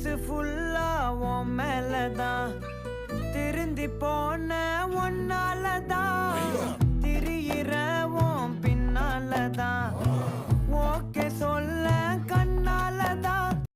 மனசு ஃபுல்லா உன் மேலதான் திருந்தி போன ஒன்னாலதான் திரியிற உன் பின்னாலதான் ஓகே சொல்